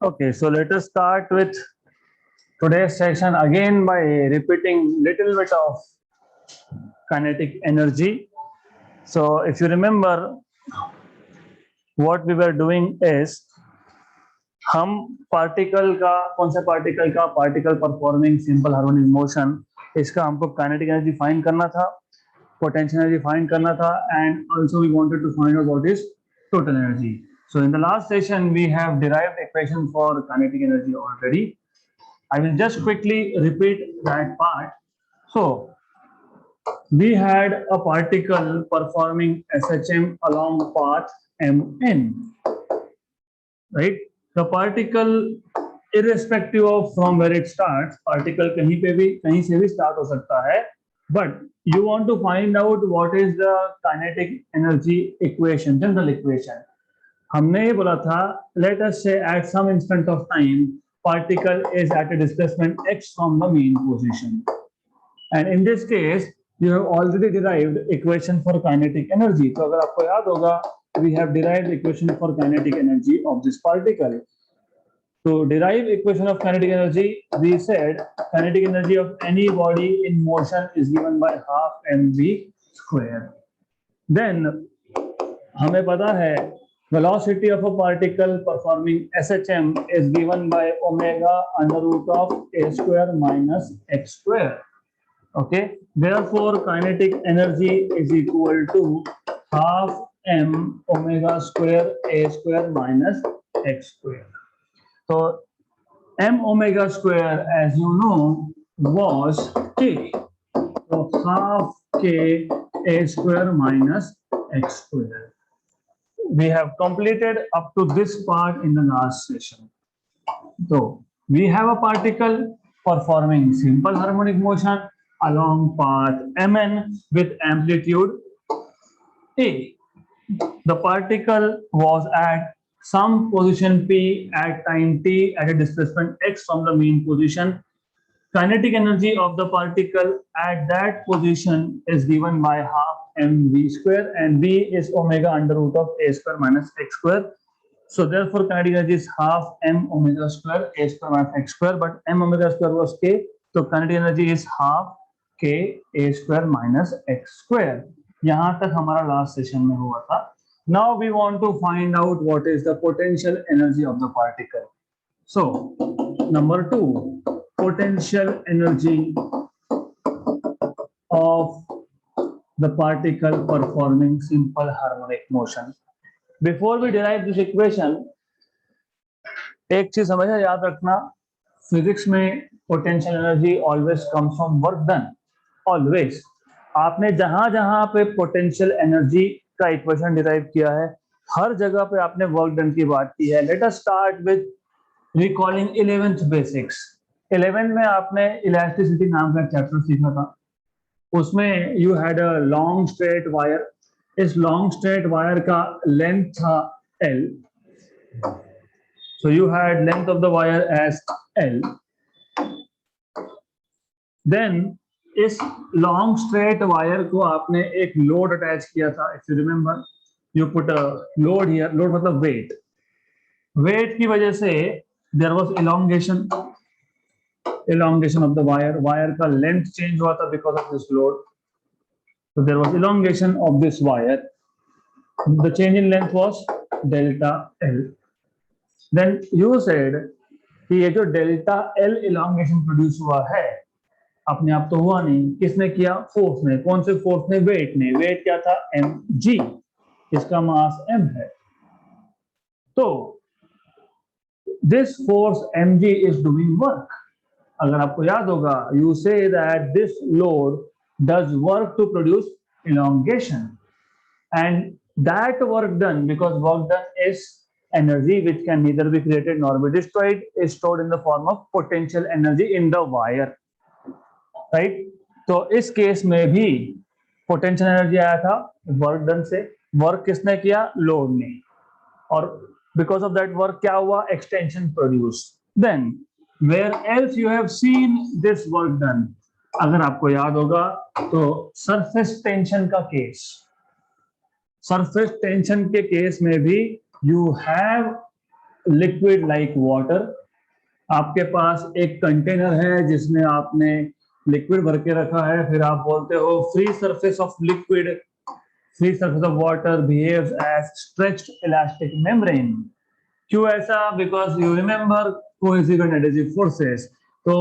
Okay, so let us start with today's session again by repeating little bit of kinetic energy. So if you remember, what we were doing is हम particle का कौन सा particle performing simple harmonic motion, इसका हमको kinetic energy find करना था, potential energy find करना था, and also we wanted to find out what is total energy. So in the last session we have derived equation for kinetic energy already. I will just quickly repeat that part. So we had a particle performing SHM along path MN, right? The particle, irrespective of from where it starts, particle कहीं से भी start हो सकता है, but you want to find out what is the kinetic energy equation, general equation. हमने ये बोला था, let us say at some instant of time particle is at a displacement x from the mean position, and in this case you have already derived equation for kinetic energy. तो अगर आपको याद होगा, we have derived equation for kinetic energy of this particle. To derive equation of kinetic energy, we said kinetic energy of any body in motion is given by half mv square. Then हमें पता है velocity of a particle performing SHM is given by omega under root of a square minus x square. Okay, therefore kinetic energy is equal to half m omega square a square minus x square. So m omega square, as you know, was k. So half k a square minus x square. We have completed up to this part in the last session. So we have a particle performing simple harmonic motion along path mn with amplitude a. The particle was at some position p at time t at a displacement x from the mean position. Kinetic energy of the particle at that position is given by half mv square, and v is omega under root of a square minus x square. So therefore kinetic energy is half m omega square a square minus x square, but m omega square was k, so kinetic energy is half k a square minus x square. यहाँ तक हमारा last session में हुआ था. Now we want to find out what is the potential energy of the particle. So number 2, potential energy of the particle performing simple harmonic motion. Before we derive this equation, एक चीज हमेशा याद रखना, physics में potential energy always comes from work done. Always आपने जहां जहां पे पोटेंशियल एनर्जी का इक्वेशन डिराइव किया है, हर जगह पे आपने वर्क डन की बात की है. Let us start with recalling 11th basics. 11 में आपने इलास्टिसिटी नाम का चैप्टर सीखा था. उसमें you had a long straight wire. इस लॉन्ग स्ट्रेट वायर का लेंथ था L. So you had length of the wire as L. Then इस लॉन्ग स्ट्रेट वायर को आपने एक लोड अटैच किया था. If you remember, you put a load here. Load मतलब वेट. वेट की वजह से there was elongation of the wire. Wire का लेंथ चेंज हुआ था because of this load. So there was elongation of this wire. The change in length was delta L. Then you said कि ये जो delta L elongation produce हुआ है, अपने आप तो हुआ नहीं. किसने किया? फोर्स ने. कौन से फोर्स ने? वेट ने. वेट क्या था? mg. इसका मास m है. तो this force mg is doing work. अगर आपको याद होगा, you say that this load does work to produce elongation, and that work done, because work done is energy which can neither be created nor be destroyed, is stored in the form of potential energy in the wire, right? तो इस case में भी potential energy आया था work done से. Work किसने किया? Load ने. और बिकॉज ऑफ दैट वर्क क्या हुआ? Extension produce. Then where else you have seen this work done? अगर आपको याद होगा तो सरफेस टेंशन का केस. सरफेस टेंशन के केस में भी you have liquid like water, आपके पास एक कंटेनर है जिसमें आपने लिक्विड भर के रखा है, फिर आप बोलते हो free surface of liquid, free surface of water behaves as stretched elastic membrane. क्यों ऐसा? Because you remember cohesive and adhesive forces. तो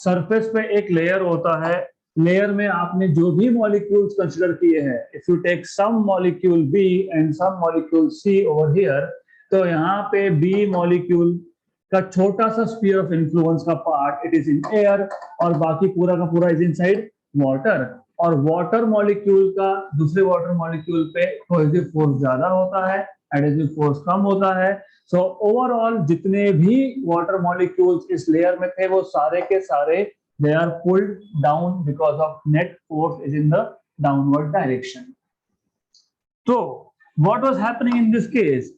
सरफेस पे एक लेयर होता है, लेयर में आपने जो भी मॉलिक्यूल्स कंसीडर किए हैं, if you take some molecule B and some molecule C over here, तो यहाँ पे बी मॉलिक्यूल का छोटा सा स्फीयर ऑफ इन्फ्लुएंस का part it is in air, और बाकी पूरा का पूरा इज इनसाइड वाटर। और वाटर मॉलिक्यूल का दूसरे वाटर मॉलिक्यूल पे कोहेसिव फोर्स ज्यादा होता है, एडहेसिव फोर्स कम होता है। सो ओवरऑल जितने भी वाटर मॉलिक्यूल्स इस लेयर में थे वो सारे के सारे they are pulled down because of net force is in the downward direction. तो what was happening in this case?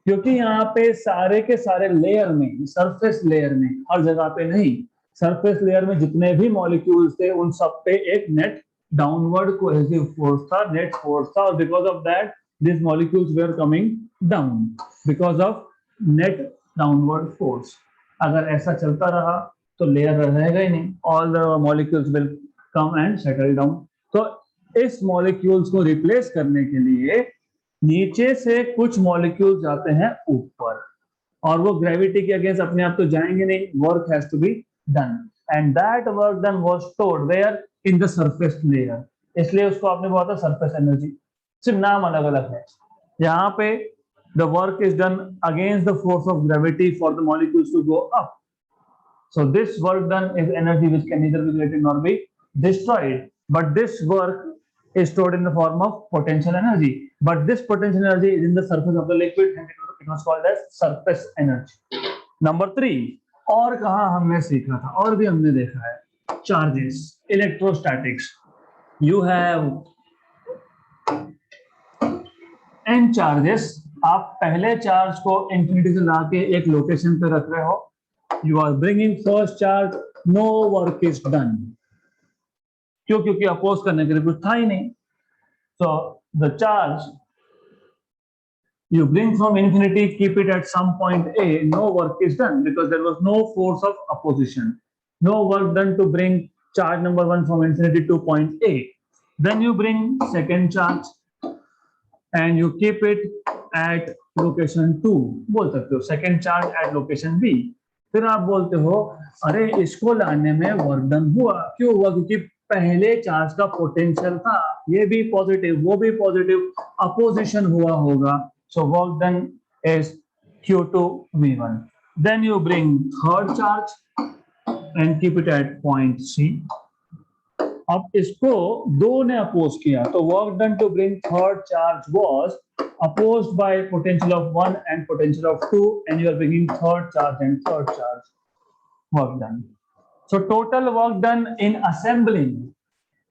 क्योंकि यहाँ पे सारे के सारे लेयर में, सरफेस लेयर में, हर जगह पे नहीं, सरफेस लेयर में जितने भी मॉलिक्यूल्स थे उन सब पे एक नेट डाउनवर्ड कोहेसिव फोर्स था, नेट फोर्स था, और because of that this molecules were coming down because of net downward force. अगर ऐसा चलता रहा तो लेयर रहेगा ही नहीं, all the molecules will come and settle down. तो इस मॉलिक्यूल्स को रिप्लेस करने के लिए नीचे से कुछ मॉलिक्यूल्स जाते हैं ऊपर, और वो ग्रेविटी के अगेंस्ट अपने आप तो जाएंगे नहीं, work has to be done, and that work done was stored where in the surface layer. इसलिए उसको आपने बोला था सरफेस एनर्जी, सिर्फ नाम अलग अलग है। यहाँ पे the work is done against the force of gravity for the molecules to go up. So this work done is energy which can neither be created nor be destroyed. But this work is stored in the form of potential energy. But this potential energy is in the surface of the liquid and it was called as surface energy. Number 3, और कहाँ हमने सीखा था और भी हमने देखा है, charges, electrostatics. You have n charges. आप पहले चार्ज को इंफिनिटी से लाके एक लोकेशन पे रख रहे हो, you are bringing first charge, no work is done. क्यों? क्योंकि अपोज करने के लिए कुछ था ही नहीं। So the charge you bring from infinity, keep it at some point A, no work is done because there was no force of opposition, no work done to bring charge number 1 from infinity to point A. Then you bring second charge and you keep it at location 2, बोल सकते हो second charge at location B। फिर आप बोलते हो अरे इसको लाने में वर्क डन हुआ, क्यों हुआ? क्योंकि पहले चार्ज का पोटेंशियल था, ये भी पॉजिटिव वो भी पॉजिटिव, अपोजिशन हुआ होगा, so work done is Q2V1। Then you bring third charge and keep it at point C। अब इसको दो ने अपोज किया, तो work done to bring third charge was opposed by potential of 1 and potential of 2, and you are bringing third charge and third charge, work done. So total work done in assembling,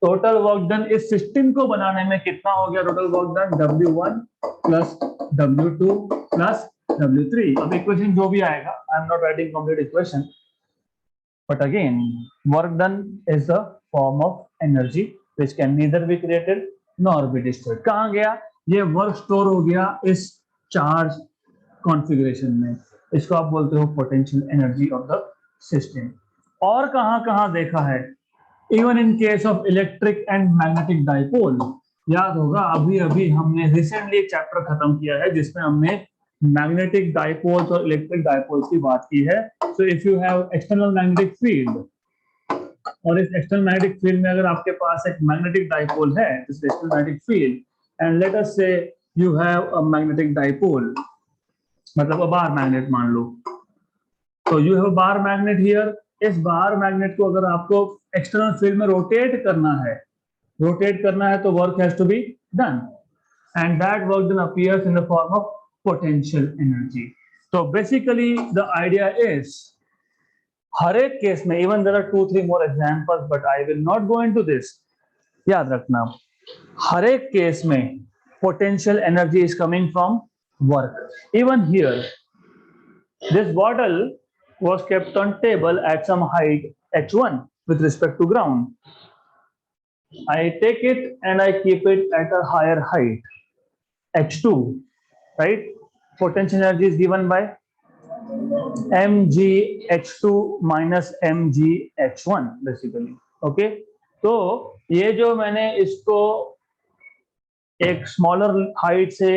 total work done इस system को बनाने में कितना हो गया? Total work done W1 plus W2 plus W3। अब equation जो भी आएगा, I am not writing complete equation, but again work done is a form of energy which can neither be created nor be destroyed। कहाँ गया? ये work store हो गया इस चार्ज कॉन्फ़िगरेशन में, इसको आप बोलते हो potential energy of the system. और कहाँ देखा है? Even in case of electric and magnetic dipole, याद होगा अभी हमने रिसेंटली एक चैप्टर खत्म किया है जिसमें हमने मैग्नेटिक डाइपोल्स और इलेक्ट्रिक डाइपोल्स की बात की है। So if you have external magnetic field, और इस एक्सटर्नल मैग्नेटिक फील्ड में अगर आपके पास एक मैग्नेटिक डाइपोल है, this external magnetic field, and let us say you have a magnetic dipole, मतलब a bar magnet मान लो, तो you have a bar magnet here। इस बार मैग्नेट को अगर आपको एक्सटर्नल फील्ड में रोटेट करना है तो work has to be done, and that work done appears in the form of potential energy. तो बेसिकली द आइडिया इज, हर एक केस में, even there are 2-3 more examples but I will not go into this, याद रखना हर एक case में potential energy is coming from work. Even here, this bottle was kept on table at some height h1 with respect to ground. I take it and I keep it at a higher height h2, right? Potential energy is given by mgh2 minus mgh1 basically. Okay, तो ये जो मैंने इसको एक smaller height से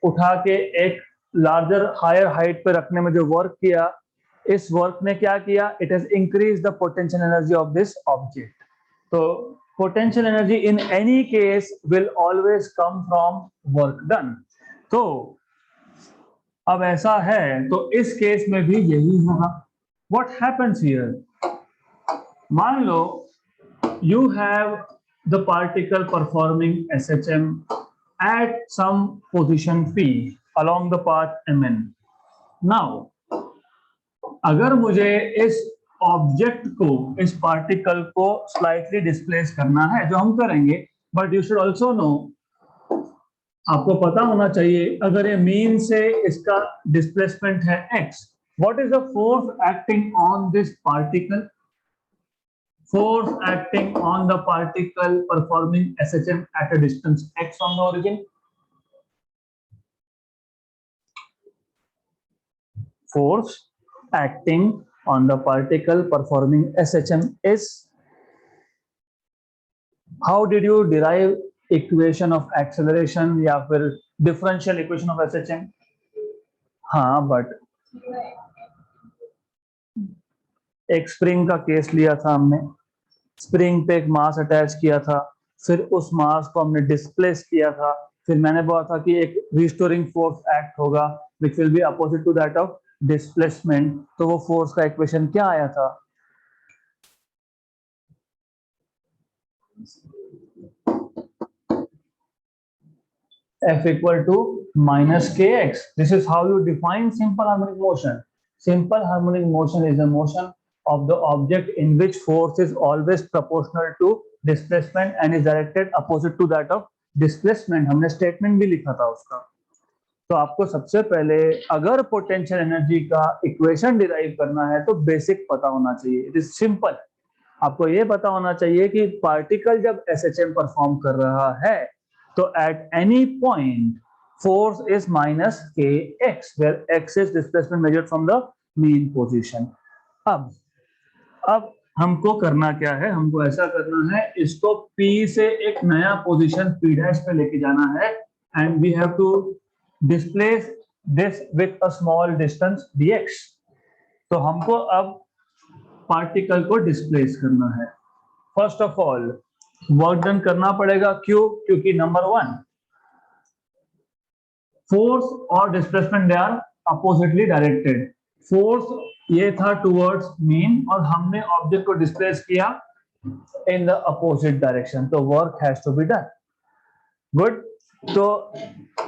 उठा के एक लार्जर हायर हाइट पे रखने में जो वर्क किया, इस वर्क ने क्या किया, it has increase the potential energy of this object. तो potential energy in any case will always come from work done. तो अब ऐसा है तो इस केस में भी यही होगा। व्हाट हैपेंस हियर, मान लो you have the particle performing SHM at some position P along the path Mn. Now, अगर मुझे इस ऑब्जेक्ट को, इस पार्टिकल को स्लाइटली डिस्प्लेस करना है, जो हम करेंगे, but you should also know, आपको पता होना चाहिए, अगर ये मीन से इसका डिस्प्लेसमेंट है x, what is the force acting on this particle? Force acting on the particle performing SHM at a distance x from the origin. Force acting on the particle performing SHM is, how did you derive equation of acceleration या फिर differential equation of SHM? हाँ, but एक spring का case लिया था हमने, spring पे एक मास अटैच किया था, फिर उस मास को हमने डिस्प्लेस किया था, फिर मैंने बोला था कि एक रिस्टोरिंग फोर्स एक्ट होगा which will be opposite to that of displacement. तो वो फोर्स का इक्वेशन क्या आया था? F equal to minus kx. This is how you define simple harmonic motion. Simple harmonic motion is a motion of the object in which force is always proportional to displacement and is directed opposite to that of displacement. हमने statement भी लिखा था उसका। तो आपको सबसे पहले अगर पोटेंशियल एनर्जी का इक्वेशन डिराइव करना है तो बेसिक पता होना चाहिए। It is simple. आपको ये पता होना चाहिए कि पार्टिकल जब एसएचएम परफॉर्म कर रहा है तो at any point force is minus k x, where x is displacement measured from the mean position. अब हमको करना क्या है, हमको ऐसा करना है, इसको P से एक नया पोजीशन P डैश पे लेके जाना है and we have to displace this with a small distance dx। तो हमको अब पार्टिकल को डिस्प्लेस करना है। First of all work done करना पड़ेगा, क्यों? क्योंकि नंबर वन, फोर्स और displacement they are oppositely directed. Force ये था टुवर्ड्स मीन और हमने ऑब्जेक्ट को डिस्प्लेस किया इन द अपोजिट डायरेक्शन, तो work has to be done. Good. तो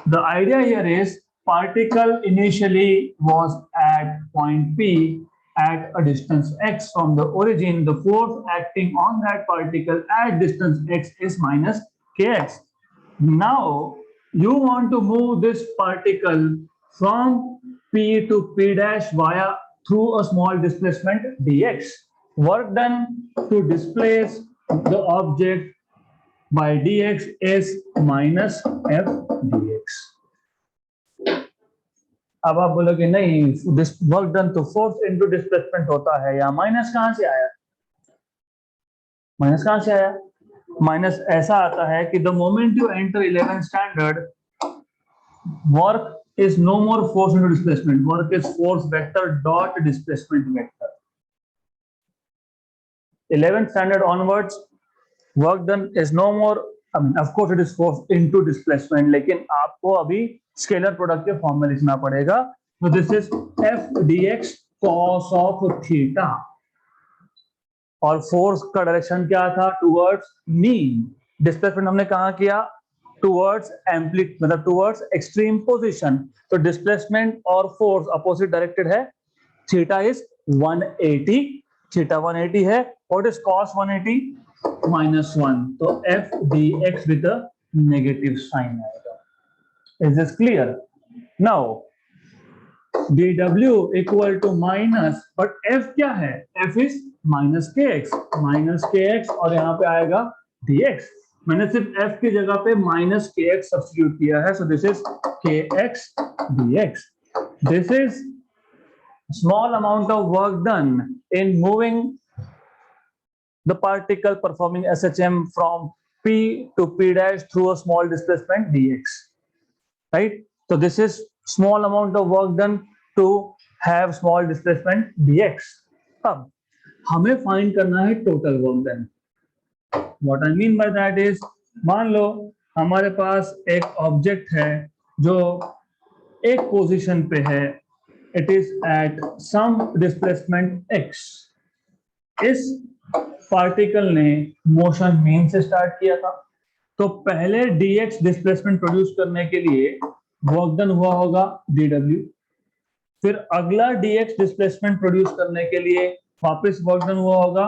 the idea here is particle initially was at point P at a distance x from the origin. The force acting on that particle at distance x is minus kx. Now you want to move this particle from P to P dash via through a small displacement dx. Work done to displace the object by dx is minus f dx. अब आप बोलोगे नहीं, work done तो force into displacement होता है, या minus कहां से आया? माइनस कहां से आया? माइनस ऐसा आता है कि the moment you enter 11th standard, work is no more force into displacement, work is force vector dot displacement vector. 11th standard onwards work done is no more, of course it is force into displacement, लेकिन आपको अभी scalar product के form में लिखना पड़ेगा। तो this is F dx cos of theta, और force का डायरेक्शन क्या था? Towards mean. डिस्प्लेसमेंट हमने कहा किया? टुवर्ड्स एम्पलीट्यूड, मतलब टुवर्ड्स एक्सट्रीम पोजीशन। तो डिस्प्लेसमेंट और फोर्स अपोजिट डायरेक्टेड है। थीटा इज 180, थीटा 180 है। What is cos 180? -1। तो F dx with a negative sign आएगा। Is this clear? Now dw equal to minus, but f क्या है? f is minus kx, और यहाँ पे आएगा dx। मैंने सिर्फ f की जगह पे minus kx सब्स्टिट्यूट किया है, so this is kx dx। This is small amount of work done in moving the particle performing SHM from P to P dash through a small displacement dx, right? So this is small amount of work done to have small displacement dx. अब हमें find करना है total work done. What I mean by that is, मान लो हमारे पास एक object है जो एक पोजीशन पे है, it is at some displacement x. इस पार्टिकल ने मोशन मीन से स्टार्ट किया था, तो पहले dx डिस्प्लेसमेंट प्रोड्यूस करने के लिए वर्क डन हुआ होगा dw. फिर अगला dx डिस्प्लेसमेंट प्रोड्यूस करने के लिए वापस वर्क डन हुआ होगा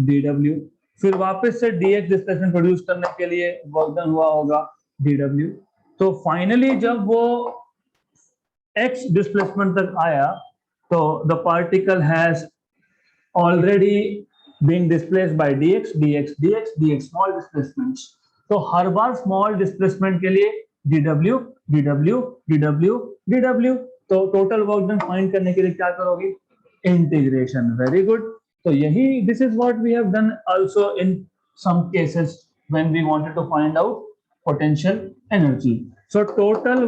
dw. फिर वापस से dx डिस्प्लेसमेंट प्रोड्यूस करने के लिए वर्क डन हुआ होगा dw. तो फाइनली जब वो x डिस्प्लेसमेंट तक आया, तो the particle has already being displaced by dx, dx, dx, dx small displacements. तो हर बार स्मॉल डिस्प्लेसमेंट के लिए dw, dw, dw, dw. तो टोटल वर्क डन फाइंड करने के लिए क्या करोगे? इंटीग्रेशन. Very good. तो यही this is what we have done also in some cases when we wanted to find out potential energy. So total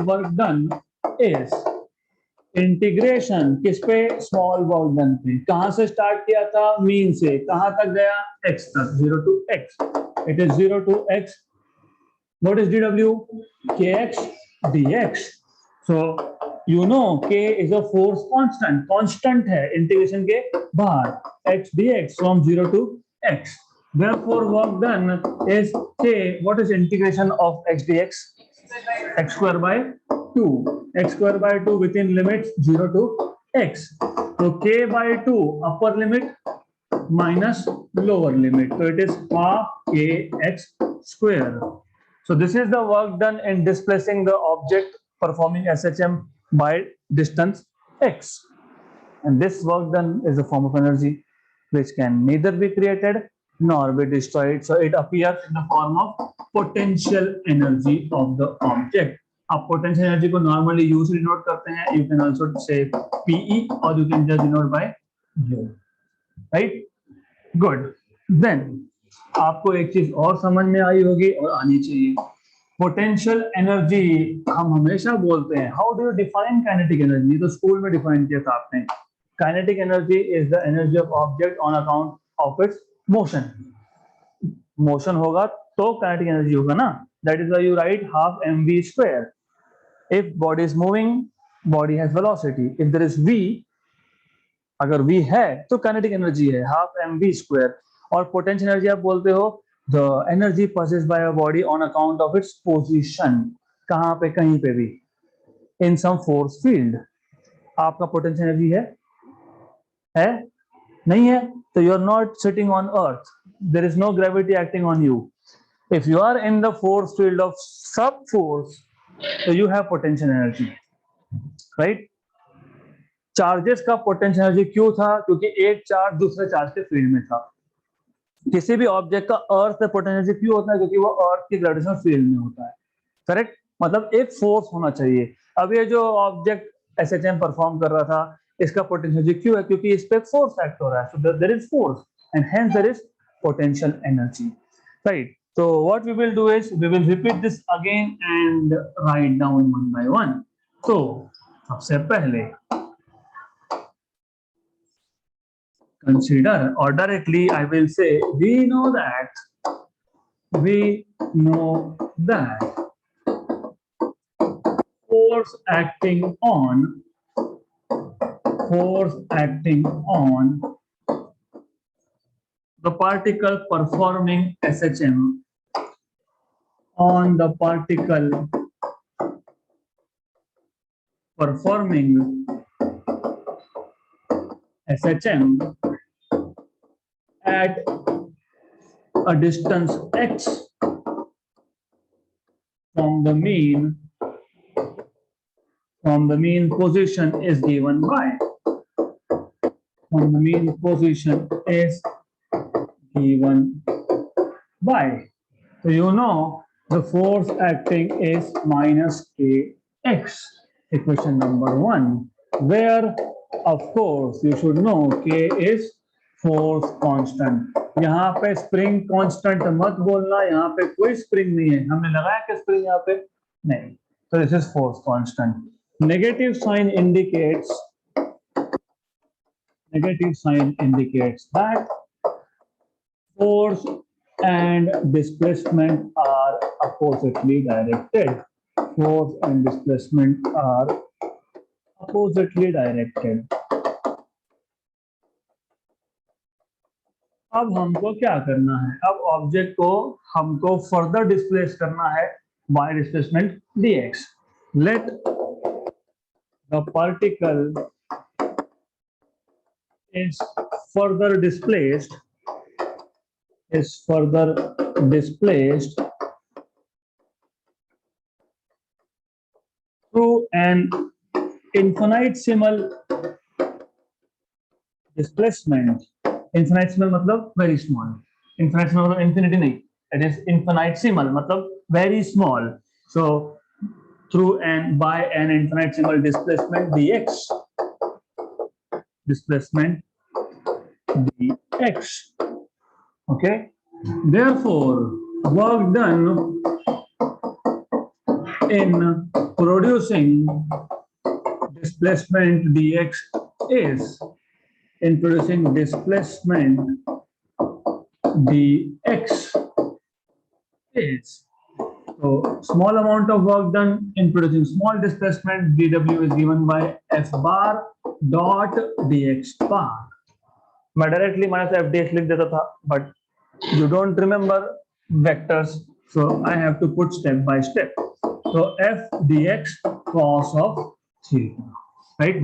work done is integration किस पे? Small work done पे. कहां से स्टार्ट किया था? Mean से. कहां तक गया? x तक. 0 to x. It is 0 to x. What is dw? kx dx. So you know k is a force constant. Constant है इंटीग्रेशन के बाहर. x dx from 0 to x. Therefore work done is k. What is integration of x dx? x square by 2. X square by 2 within limits 0 to x. So k by 2 upper limit minus lower limit. So it is half kx square. So this is the work done in displacing the object performing SHM by distance x. And this work done is a form of energy which can neither be created nor be destroyed. So it appears in the form of potential energy of the object. आप potential energy को normally U से denote करते हैं. You can also say PE or you can just denote by U. Right? Good. Then आपको एक चीज और समझ में आई होगी और आनी चाहिए. पोटेंशियल एनर्जी हम हमेशा बोलते हैं. How do you define kinetic energy? तो स्कूल में डिफाइन किया था आपने. Kinetic energy is the energy of object on account of its motion. Motion होगा तो काइनेटिक एनर्जी होगा ना. That is why you write half mv square. If body is moving, body has velocity. If there is v, अगर v है तो kinetic energy है half mv square. और potential energy आप बोलते हो the energy possessed by a body on account of its position. कहां पे? कहीं पे भी. in some force field. आपका पोटेंशियल एनर्जी है नहीं है? तो you are not sitting on earth. There is no gravity acting on you. If you are in the force field of sub force, so you have potential energy, right? Charges का potential energy क्यों था? क्योंकि एक charge दूसरे charge के field में था. किसी भी ऑब्जेक्ट का अर्थ पे पोटेंशियल एनर्जी क्यों होता है? क्योंकि वो अर्थ की ग्रेविटेशनल फील्ड में होता है. करेक्ट. मतलब एक फोर्स होना चाहिए. अब ये जो ऑब्जेक्ट एसएचएम परफॉर्म कर रहा था, इसका पोटेंशियल एनर्जी क्यों है? क्योंकि इस पे फोर्स एक्ट हो रहा है. So there is force and hence there is potential energy. Right. So what we will do is we will repeat this again and write down one by one. So सबसे पहले consider, or directly I will say we know that force acting on the particle performing SHM on the particle performing SHM at a distance x from the mean position is given by. From the mean position is given by. So you know the force acting is minus kx. equation number 1, where of course you should know K is force constant. यहाँ पे spring constant मत बोलना, यहाँ पे कोई spring नहीं है, हमने लगाया कि स्प्रिंग यहाँ पे नहीं, so this is force constant. Negative sign indicates that force and displacement are oppositely directed. Force and displacement are oppositely directed. अब हमको क्या करना है, अब ऑब्जेक्ट को हमको फर्दर डिस्प्लेस करना है bye displacement dx. Let the particle is further displaced through an infinitesimal displacement. Infinitesimal मतलब very small. Infinitesimal मतलब infinity नहीं. It is infinitesimal मतलब very small. So through and by an infinitesimal displacement dx. Displacement dx. Okay. Therefore, work done in producing displacement dx is introducing displacement dx is, so small amount of work done in producing small displacement dw is given by f bar dot dx bar. मैं directly minus F D x लिख देता था, but you don't remember vectors, so I have to put step by step. So f dx cos of theta, right?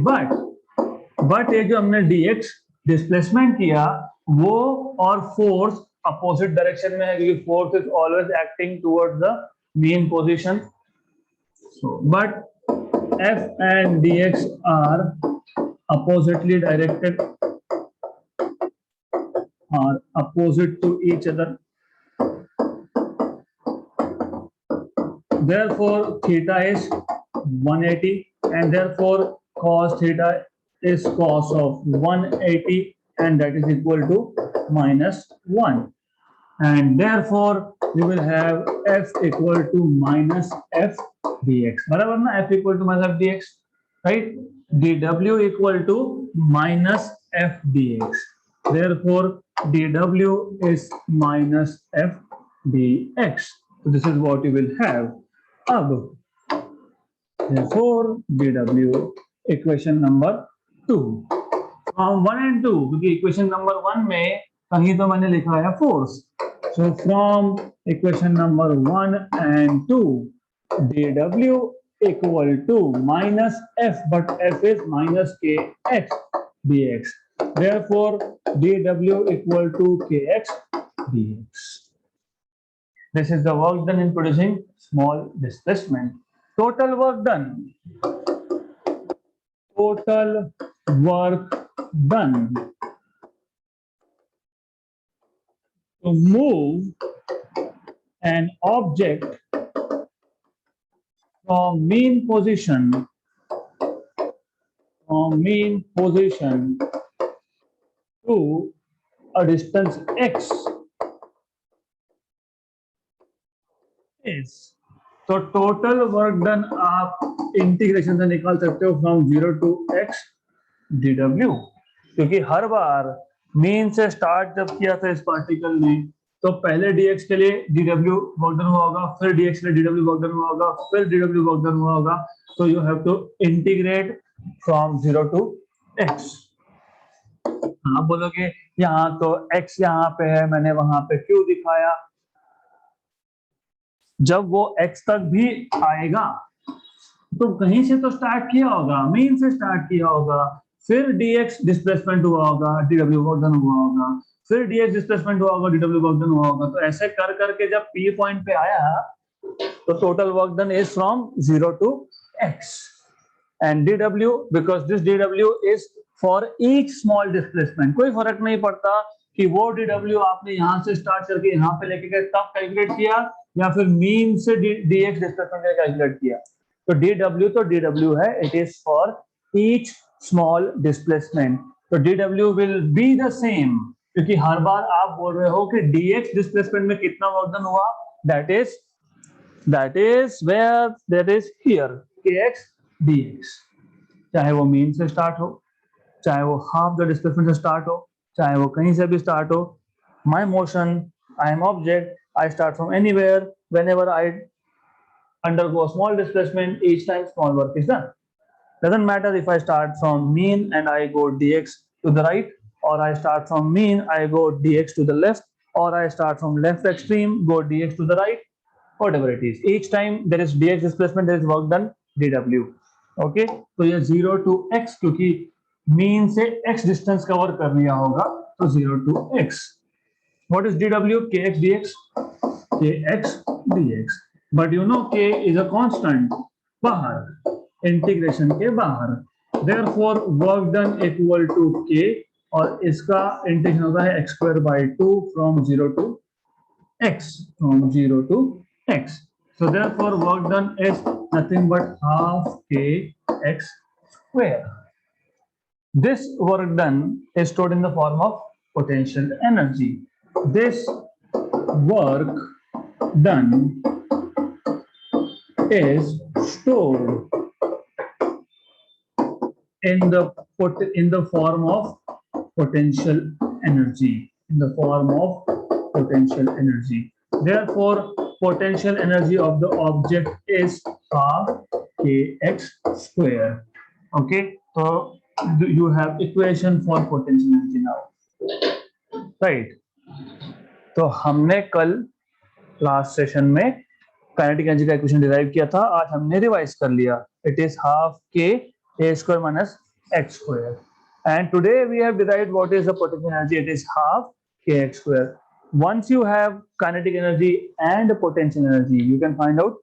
But ये जो हमने dx displacement किया वो और फोर्स अपोजिट डायरेक्शन में है, क्योंकि force is always acting towards the main position. So but f and dx are oppositely directed, are opposite to each other. Therefore theta is 180 and therefore cos theta is cos of 180 and that is equal to -1, and therefore we will have f equal to minus f dx. बराबर ना, f equal to minus f dx, right? dw equal to minus f dx. Therefore dw is minus f dx. So this is what you will have. अब therefore dw equation number 2 from 1 and 2, क्योंकि equation number 1 में कहीं तो मैंने लिखा है force. So from equation number 1 and 2 dw equal to minus f, but f is minus kx dx. Therefore dw equal to kx dx. This is the work done in producing small displacement. Total work done. Total work done to move an object from mean position to a distance x is, तो total work done आप integration से निकाल सकते हो from 0 to x dw, क्योंकि हर बार mean से start जब किया था इस पार्टिकल ने तो पहले dx के लिए dw वर्क डन हुआ होगा, फिर dx के लिए dw वर्क डन हुआ होगा, फिर dw वर्क डन हुआ होगा. तो you have to integrate from 0 to x. आप बोलोगे यहाँ तो x यहाँ पे है, मैंने वहां पे क्यों दिखाया? जब वो x तक भी आएगा तो कहीं से तो स्टार्ट किया होगा, मीन से स्टार्ट किया होगा, फिर dx डिस्प्लेसमेंट हुआ होगा, dw वर्क डन हुआ होगा, फिर dx डिस्प्लेसमेंट हुआ होगा, dw वर्क डन हुआ होगा. तो ऐसे कर करके जब p पॉइंट पे आया तो total work done is from 0 to x, and dw because this dw is for each small displacement. कोई फर्क नहीं पड़ता कि वो dw आपने यहां से स्टार्ट करके यहां पे लेके गए तब कैलकुलेट किया या फिर मीन से dx डिस्प्लेसमेंट कैलकुलेट किया. तो dw तो dw है, it is for each small displacement. तो dw will be the same, क्योंकि हर बार आप बोल रहे हो कि dx डिस्प्लेसमेंट में कितना वर्क डन हुआ, that is where that is here kx dx. चाहे वो मीन से स्टार्ट हो, चाहे वो हाफ द डिस्प्लेसमेंट से स्टार्ट हो, चाहे वो कहीं से भी स्टार्ट हो, my motion, I am object, I start from anywhere, whenever I undergo a small displacement, each time small work is done. Doesn't matter if I start from mean and I go dx to the right, or I start from mean, I go dx to the left, or I start from left extreme, go dx to the right, whatever it is. Each time there is dx displacement, there is work done dw. Okay, तो ये 0 to x, क्योंकि mean से x distance cover कर लिया होगा, तो 0 to x. What is dw? Kx dx. Kx dx. But you know k is a constant. बाहर, integration के बाहर. Therefore work done equal to k, और इसका इंटीग्रेशन होता है x square by 2 from 0 to x. From 0 to x. So therefore work done is nothing but half kx square. This work done is stored in the form of potential energy. This work done is stored in the form of potential energy. In the form of potential energy. Therefore, potential energy of the object is half kx square. Okay, so you have equation for potential energy now, right? तो हमने कल last session में kinetic energy का equation derive किया था, आज हमने revise कर लिया. It is half k a square minus x square, and today we have derived what is the potential energy. It is half k x square. Once you have kinetic energy and potential energy, you can find out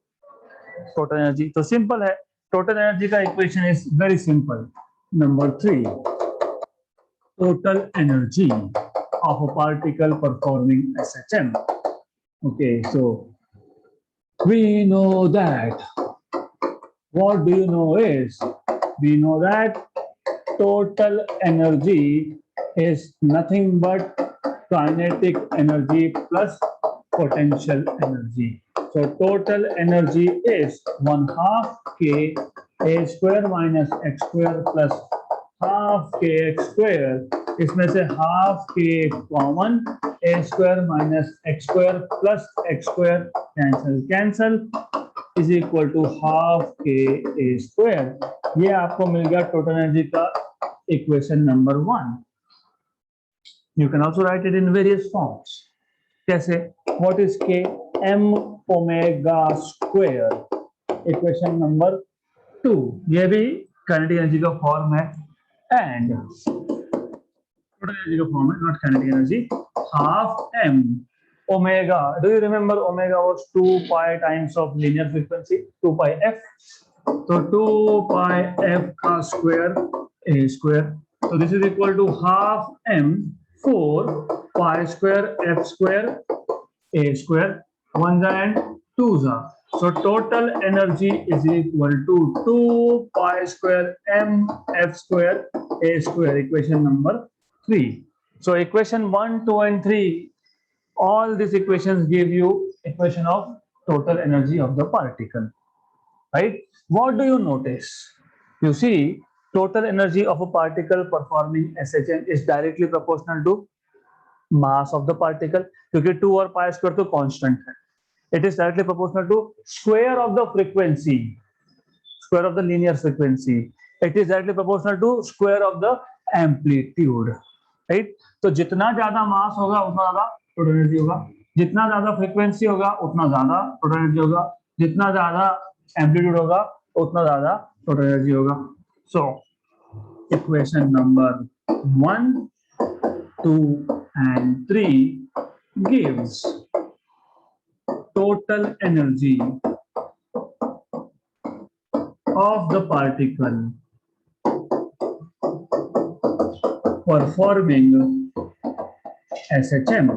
total energy. तो simple है, total energy का equation is very simple. Number 3, total energy of a particle performing SHM. Okay, so we know that. What do you know is, we know that total energy is nothing but kinetic energy plus potential energy. So total energy is 1/2 k a square minus x square plus half kx square. इसमें से half k common, a square minus x square plus x square cancel is equal to half k a square. ये आपको मिल गया total energy का equation number 1. You can also write it in various forms. कैसे? What is k? M omega square. Equation number 2. ये भी kinetic energy का form है, and total energy का फॉर्म है, not kinetic energy. Half m omega. Do you remember omega was 2 pi times of linear frequency, 2 pi f. So 2 pi f का square a square. So this is equal to half m 4 pi square f square a square, 1 and 2. So total energy is equal to 2 pi square m f square a square. Equation number 3. So equation 1, 2 and 3, all these equations give you equation of total energy of the particle, right? What do you notice? You see, total energy of a particle performing SHM is directly proportional to mass of the particle, क्योंकि 2 और pi square तो constant है. It is directly proportional to square of the frequency, square of the linear frequency. It is directly proportional to square of the amplitude, right? तो जितना ज्यादा मास होगा उतना ज्यादा टोटल एनर्जी होगा, जितना ज्यादा फ्रीक्वेंसी होगा उतना ज्यादा टोटल एनर्जी होगा, जितना ज्यादा एम्पलीट्यूड होगा उतना ज्यादा टोटल एनर्जी होगा. So equation number 1, 2 and 3 gives total energy of the particle performing SHM.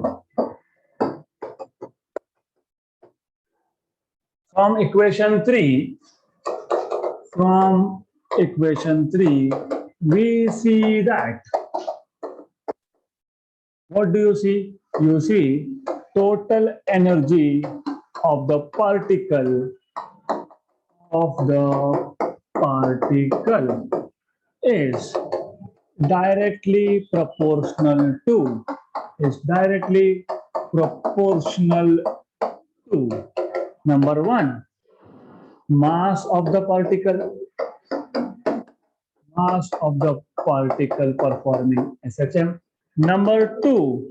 From equation 3, From equation 3, we see that, what do you see? You see total energy of the particle is directly proportional to number one, mass of the particle performing SHM. Number two,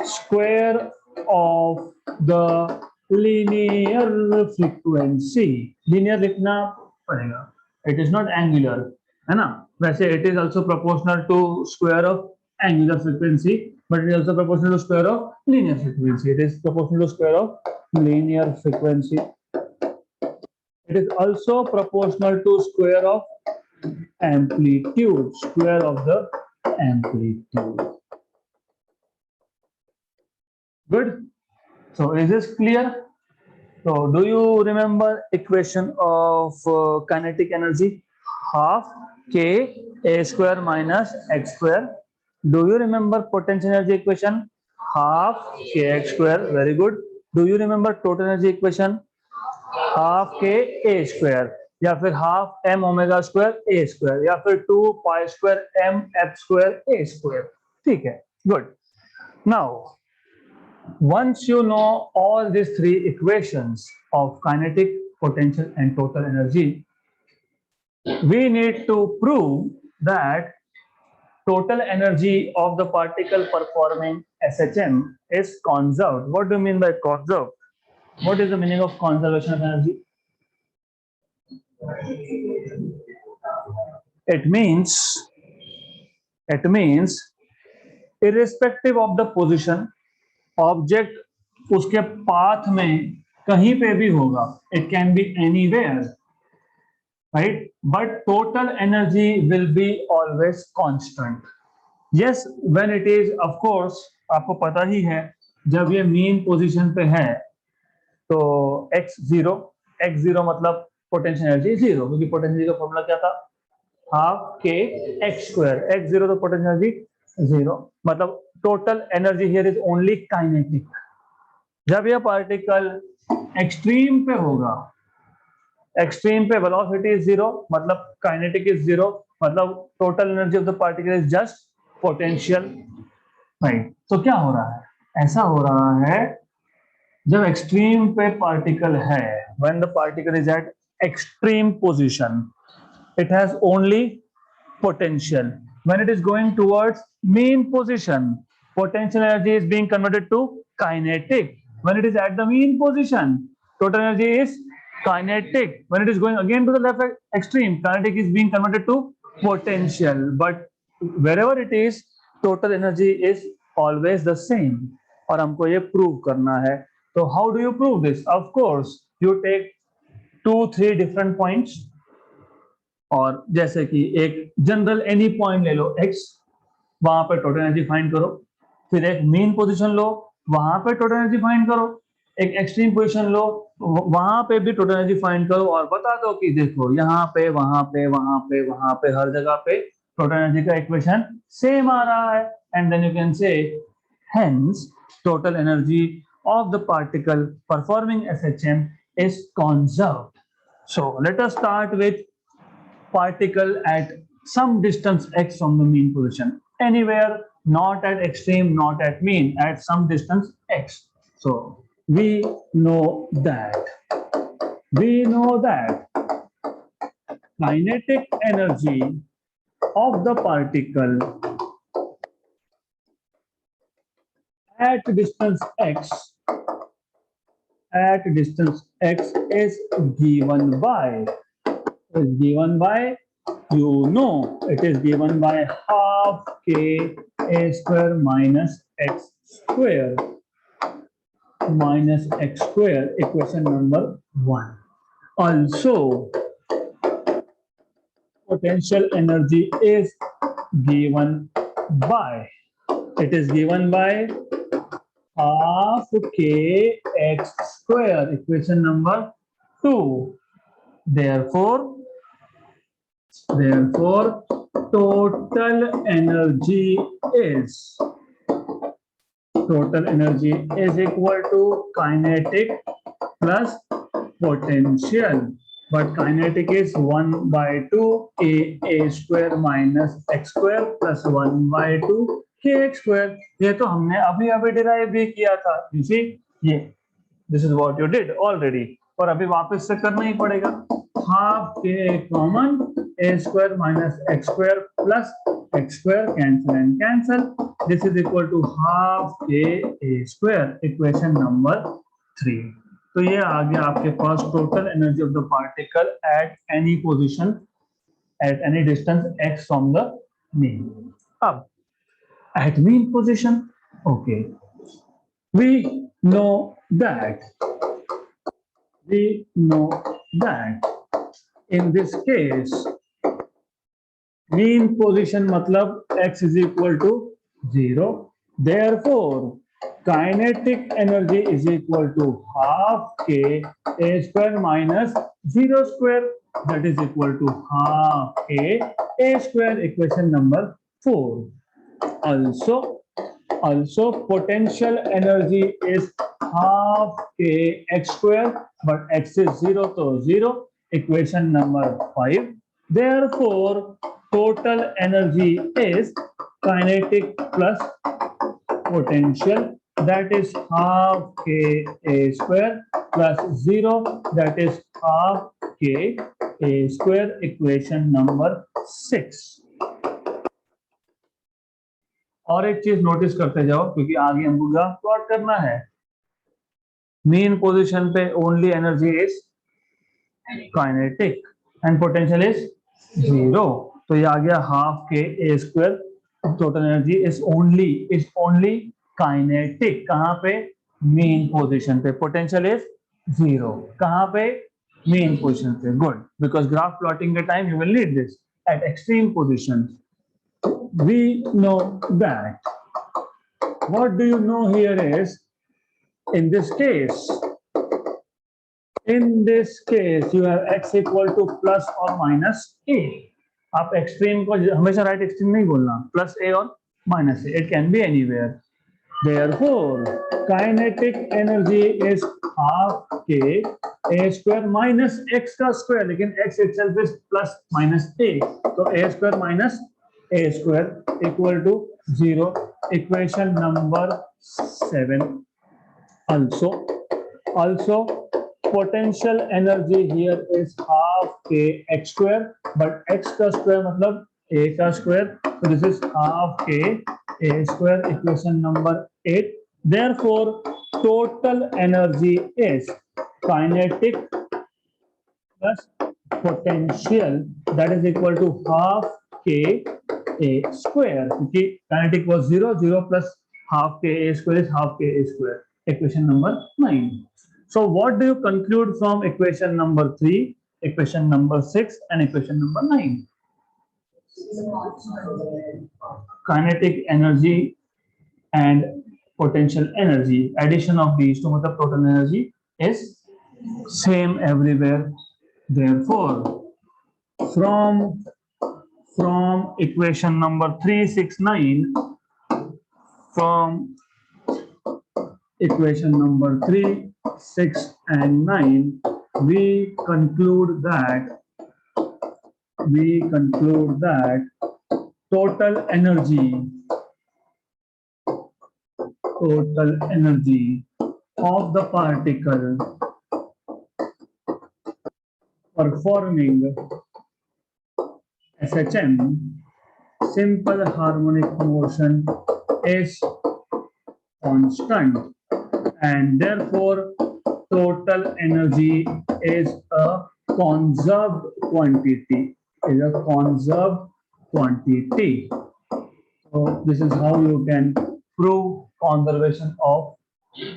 square of the linear frequency. Linear लिखना पड़ेगा. It is not angular, है ना? वैसे it is also proportional to square of angular frequency, but it is also proportional to square of linear frequency. It is proportional to square of linear frequency. It is also proportional to square of amplitude, square of the amplitude. Good. So is this clear? So do you remember equation of kinetic energy? Half k a square minus x square. Do you remember potential energy equation? Half kx square. Very good. Do you remember total energy equation? Half k a square या फिर half m omega square a square या फिर 2 pi square m f square a square. ठीक है, good. Now once you know all these three equations of kinetic, potential and total energy, we need to prove that total energy of the particle performing SHM is conserved. What do you mean by conserved? What is the meaning of conservation of energy? It means irrespective of the position, object उसके path में कहीं पे भी होगा. It can be anywhere, right? But total energy will be always constant. Yes, when it is, of course, आपको पता ही है जब ये mean position पे है तो x0 मतलब पोटेंशियल एनर्जी जीरो, क्योंकि पोटेंशियल का फॉर्मूला क्या था? Half k x square. x0 तो पोटेंशियल एनर्जी जीरो, मतलब total energy here is only kinetic. जब यह पार्टिकल एक्सट्रीम पे होगा, एक्सट्रीम पे वेलोसिटी इज जीरो, मतलब काइनेटिक इज जीरो, मतलब total energy of the particle is just potential, right? तो क्या हो रहा है? ऐसा हो रहा है जब एक्सट्रीम पे पार्टिकल है, when the particle is at extreme position, it has only potential. When it is going towards mean position, potential energy is being converted to kinetic. When it is at the mean position, total energy is kinetic. When it is going again to the left extreme, kinetic is being converted to potential. But wherever it is, total energy is always the same. और हमको ये prove करना है. So how do you prove this? Of course, you take 2-3 different points. और जैसे कि एक general any point ले लो x, वहां पे टोटल एनर्जी फाइंड करो. फिर एक मेन पोजीशन लो, वहां पे टोटल एनर्जी फाइंड करो. एक एक्सट्रीम पोजीशन लो, वहां पे भी टोटल एनर्जी फाइंड करो और बता दो कि देखो यहाँ पे, वहां पे, वहां पे, वहां पे, हर जगह पे टोटल एनर्जी का इक्वेशन सेम आ रहा है. And then you can say hence total energy of the particle performing SHM is conserved. So let us start with particle at some distance x from the mean position, anywhere, not at extreme, not at mean, at some distance x. So we know that kinetic energy of the particle at distance x is given by, you know, it is given by half k a square minus x square, equation number 1. Also, potential energy is given by, it is given by half k x square, equation number 2. Therefore, Therefore, total energy is equal to kinetic plus potential. But kinetic is 1 by 2 a square minus x square plus 1 by 2 kx square. ये तो हमने अभी अभी derive भी किया था. You see, ये this is what you did already. और अभी वापस से करना ही पड़ेगा. Half k common a square minus x square plus x square cancel and cancel. This is equal to half k a square. Equation number 3. तो ये आ गया आपके पास total energy of the particle at any position at any distance x from the mean. अब at mean position, okay, we know that in this case mean position मतलब x is equal to 0. Therefore, kinetic energy is equal to half k a square minus 0 square, that is equal to half k a square. Equation number 4. Also potential energy is half k x square, but x is 0 so 0. Equation number 5. Therefore, total energy is kinetic plus potential, that is half k a square plus 0, that is half k a square. Equation number 6. और एक चीज notice करते जाओ क्योंकि आगे हमको graph plot करना है. मीन पोजीशन पे only energy is kinetic and potential is 0. तो ये आ गया half k a square. Total energy is only kinetic. कहां पे? मीन पोजीशन पे. Potential is 0. कहां पे? मीन पोजीशन पे. गुड, बिकॉज ग्राफ प्लॉटिंग के time you will need this at extreme position. We know that. What do you know here is, in this case you have x equal to plus or minus a. आप extreme को हमेशा right extreme नहीं बोलना, plus a और minus A, it can be anywhere. Therefore, kinetic energy is half k a square minus x का square, लेकिन x itself is plus minus a, तो a square minus a square equal to 0. Equation number 7. Also potential energy here is half k x square, but x का square मतलब a का square, so this is half k a square. Equation number 8. Therefore, total energy is kinetic plus potential, that is equal to half k a square. क्योंकि kinetic was 0 plus half k a square is half k a square. Equation number 9. So what do you conclude from equation number 3, equation number 6 and equation number 9? Kinetic energy and potential energy, addition of these two, मतलब total energy is same everywhere. Therefore, from equation number 3, 6, 9, from equation number 3, 6 and 9, we conclude that total energy of the particle performing SHM, simple harmonic motion, is constant, and therefore total energy is a conserved quantity. So this is how you can prove conservation of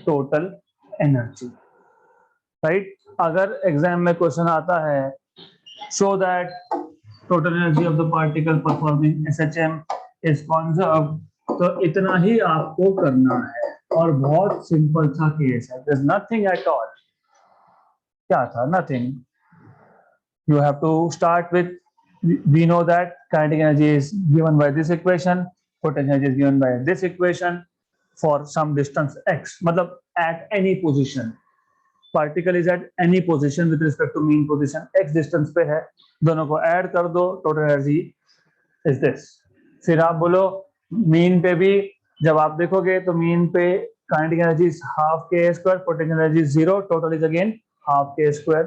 total energy, right? अगर exam में question आता है show that total energy of the particle performing SHM is conserved, तो इतना ही आपको करना है और बहुत सिंपल सा केस है. There's nothing at all. क्या था? Nothing. You have to start with we know that kinetic energy is given by this equation, potential energy is given by this equation for some distance x, मतलब at any position. Particle is at any position with respect to mean position, x distance पे है, दोनों को add कर दो, total energy is this. फिर आप बोलो मीन पे भी जब आप देखोगे तो मीन पे kinetic energy is half k square, potential energy zero, total is again half k square.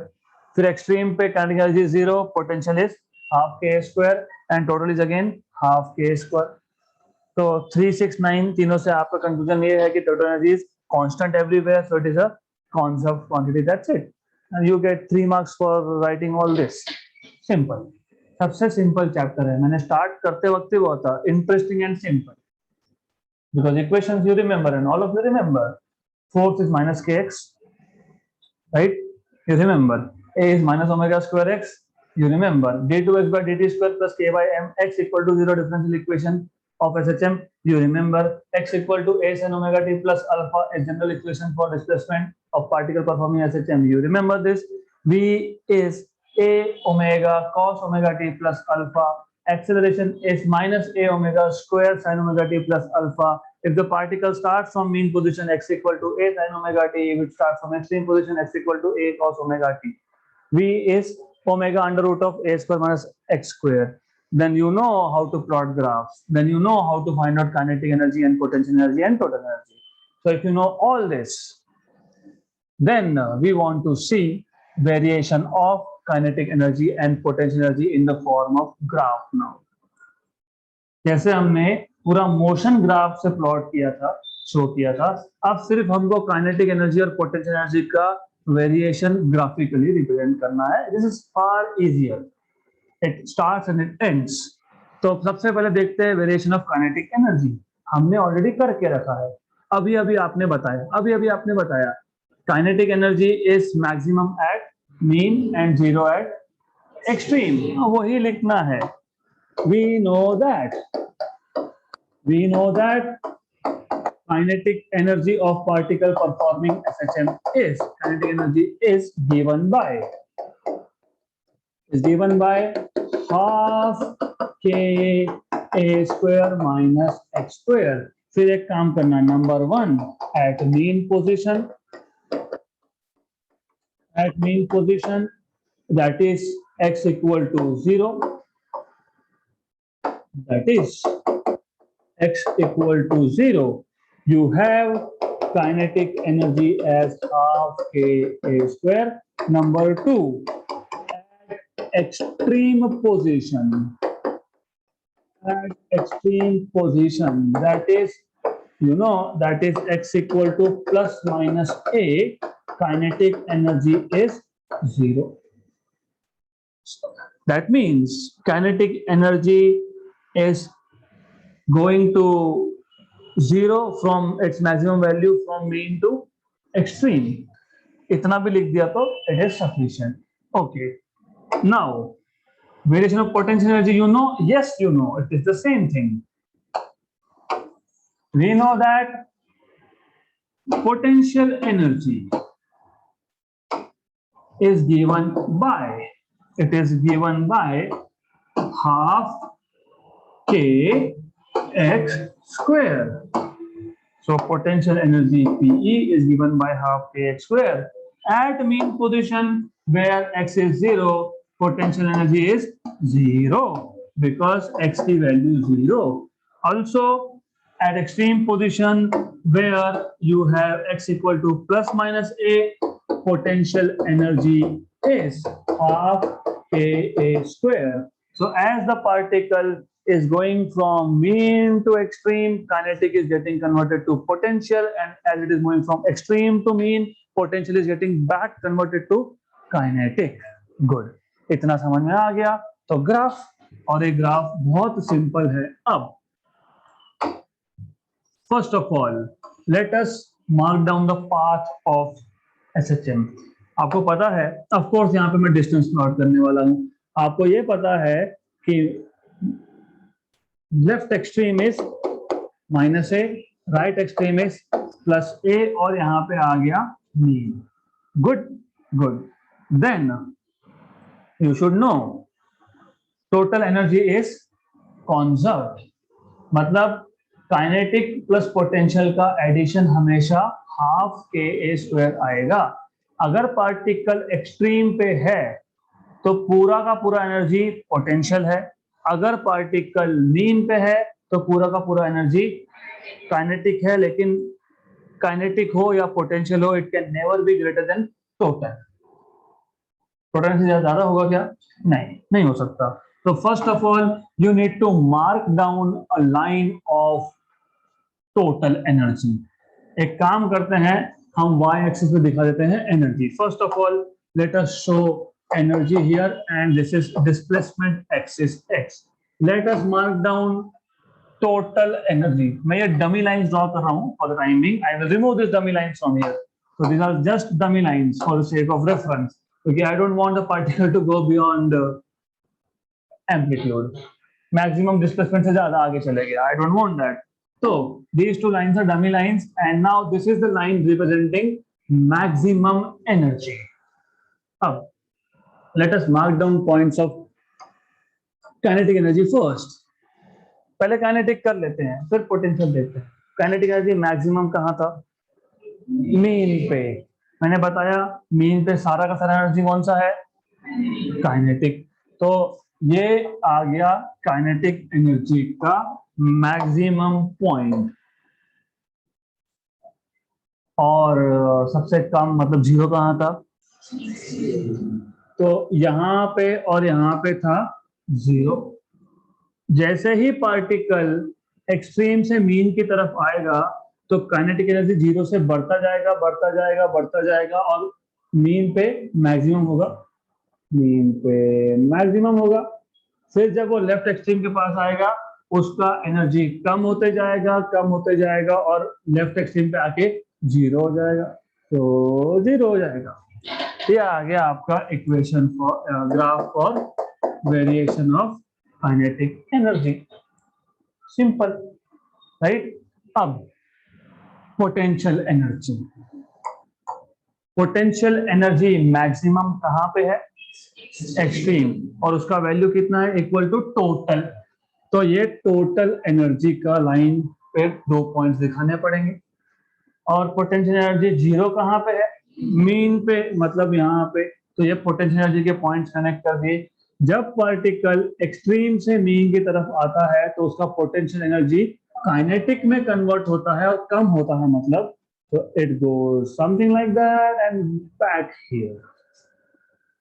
फिर एक्सट्रीम पे kinetic energy zero, potential is half k square and total is again half k square. तो 369 तीनों से आपका conclusion ये है कि total energy is constant everywhere, so it is a conserve quantity. That's it and you get 3 marks for writing all this. Simple, सबसे simple chapter है. मैंने स्टार्ट करते वक्त ही वो था interesting and simple because equations you remember and all of you remember. Force is minus kx, right? You remember. A is minus omega square x. You remember. d2x by dt square plus k by m x equal to 0 differential equation of SHM. You remember. X equal to a sin omega t plus alpha is general equation for displacement of particle performing SHM. You remember this. V is a omega cos omega t plus alpha. Acceleration is minus a omega square sin omega t plus alpha. If the particle starts from mean position x equal to a sin omega t, if it starts from extreme position x equal to a cos omega t. V is omega under root of a square minus x square. Then you know how to plot graphs. Then you know how to find out kinetic energy and potential energy and total energy. So if you know all this, then we want to see variation of kinetic energy and potential energy in the form of graph now. जैसे हमने पूरा motion graph से plot किया था, show किया था, अब सिर्फ हमको काइनेटिक एनर्जी और पोटेंशियल एनर्जी का वेरिएशन ग्राफिकली रिप्रेजेंट करना है. This is far easier. It starts and it ends. तो सबसे पहले देखते हैं वेरिएशन ऑफ काइनेटिक एनर्जी. हमने ऑलरेडी करके रखा है, अभी अभी आपने बताया kinetic energy is maximum at mean and zero at extreme. वही लिखना है. we know that kinetic energy of particle performing SHM is kinetic energy is given by half k a square minus x square. फिर एक काम करना, number 1 at mean position that is x equal to 0, that is x equal to 0, you have kinetic energy as half k a square. Number 2, at extreme position, that is, you know, that is x equal to plus minus a, kinetic energy is 0. That means kinetic energy is going to 0 from its maximum value from mean to extreme. इतना भी लिख दिया तो it is sufficient. Okay. Now, variation of potential energy, you know? Yes, you know. It is the same thing. We know that potential energy is given by half k x square. So potential energy PE is given by half k x square. At mean position where x is 0, potential energy is 0 because x की value is 0. Also at extreme position where you have x equal to plus minus a, potential energy is half k a square. So as the particle is going from mean to extreme, kinetic is getting converted to potential, and as it is moving from extreme to mean, potential is getting back converted to kinetic. Good. इतना समझ में आ गया. तो graph, और एक graph बहुत simple है. अब first of all let us mark down the path of SHM. आपको पता है, ऑफ कोर्स यहाँ पे मैं डिस्टेंस प्लॉट करने वाला हूँ. आपको ये पता है कि left extreme is minus a, right extreme is plus a, और यहां पे आ गया mean. Good. Then you should know total energy is conserved. मतलब काइनेटिक प्लस पोटेंशियल का एडिशन हमेशा हाफ के ए स्क्वायर आएगा. अगर पार्टिकल एक्सट्रीम पे है तो पूरा का पूरा एनर्जी पोटेंशियल है. अगर पार्टिकल मीन पे है तो पूरा का पूरा एनर्जी काइनेटिक है. लेकिन काइनेटिक हो या पोटेंशियल हो, it can never be greater than total. Total से ज्यादा होगा क्या? नहीं हो सकता. तो first of all you need to mark down a line of total energy. एक काम करते हैं, हम y एक्सिस पे दिखा देते हैं energy. First of all let us show energy here and this is displacement axis x. Let us mark down total energy. मैं ये डमी लाइंस ड्रॉ कर रहा हूं for the time being. I will remove this dummy lines from here. So these are just dummy lines for the sake of reference, क्योंकि I don't want the particle to go beyond amplitude. Maximum displacement से ज्यादा आगे चले गया. आई don't want that. So these two lines are dummy lines, and now this is the line representing maximum energy. Now let us mark down points of kinetic energy first. पहले kinetic कर लेते हैं, फिर potential देखते हैं. Kinetic energy maximum कहाँ था? Mean पे. मैंने बताया मीन पे सारा का सारा एनर्जी कौन सा है? काइनेटिक. तो ये आ गया काइनेटिक एनर्जी का मैक्सिमम पॉइंट. और सबसे कम मतलब जीरो कहाँ था? तो यहाँ पे और यहाँ पे था जीरो. जैसे ही पार्टिकल एक्सट्रीम से मीन की तरफ आएगा तो काइनेटिक एनर्जी जीरो से बढ़ता जाएगा बढ़ता जाएगा बढ़ता जाएगा और मीन पे मैक्सिमम होगा. मीन पे मैक्सिमम होगा. फिर जब वो लेफ्ट एक्सट्रीम के पास आएगा उसका एनर्जी कम होते जाएगा और लेफ्ट एक्सट्रीम पे आके जीरो हो जाएगा. तो जीरो हो जाएगा. ये आ गया आपका equation for graph for variation of kinetic energy. Simple, right. अब potential energy. Potential energy maximum कहाँ पे है? एक्सट्रीम. और उसका वैल्यू कितना है? Equal to total. तो ये टोटल एनर्जी का लाइन पे 2 पॉइंट्स दिखाने पड़ेंगे. और पोटेंशियल एनर्जी जीरो कहाँ पे है? मीन पे, मतलब यहाँ पे. तो ये पोटेंशियल एनर्जी के पॉइंट्स कनेक्ट कर दिए. जब पार्टिकल एक्सट्रीम से मीन की तरफ आता है तो उसका पोटेंशियल एनर्जी काइनेटिक में कन्वर्ट होता है और कम होता है, मतलब तो it goes something like that and back here.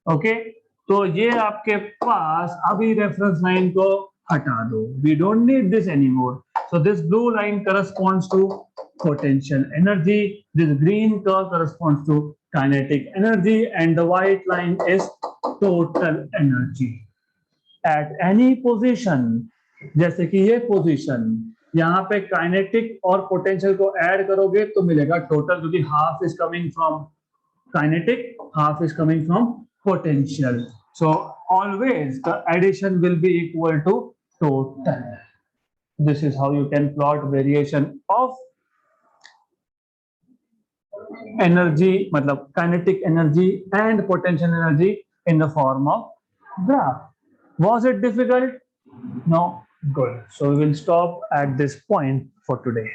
Okay. तो ये आपके पास अभी रेफरेंस लाइन को हटा दो. We don't need this anymore. So this blue line corresponds to potential energy. This green curve corresponds to kinetic energy, and the white line is total energy at any position. जैसे कि ये position, यहाँ पे kinetic और potential को add करोगे तो मिलेगा टोटल, क्योंकि half is coming from kinetic, half is coming from potential. So always the addition will be equal to total. This is how you can plot variation of energy, मतलब kinetic energy and potential energy in the form of graph. Was it difficult? No? Good. So we will stop at this point for today.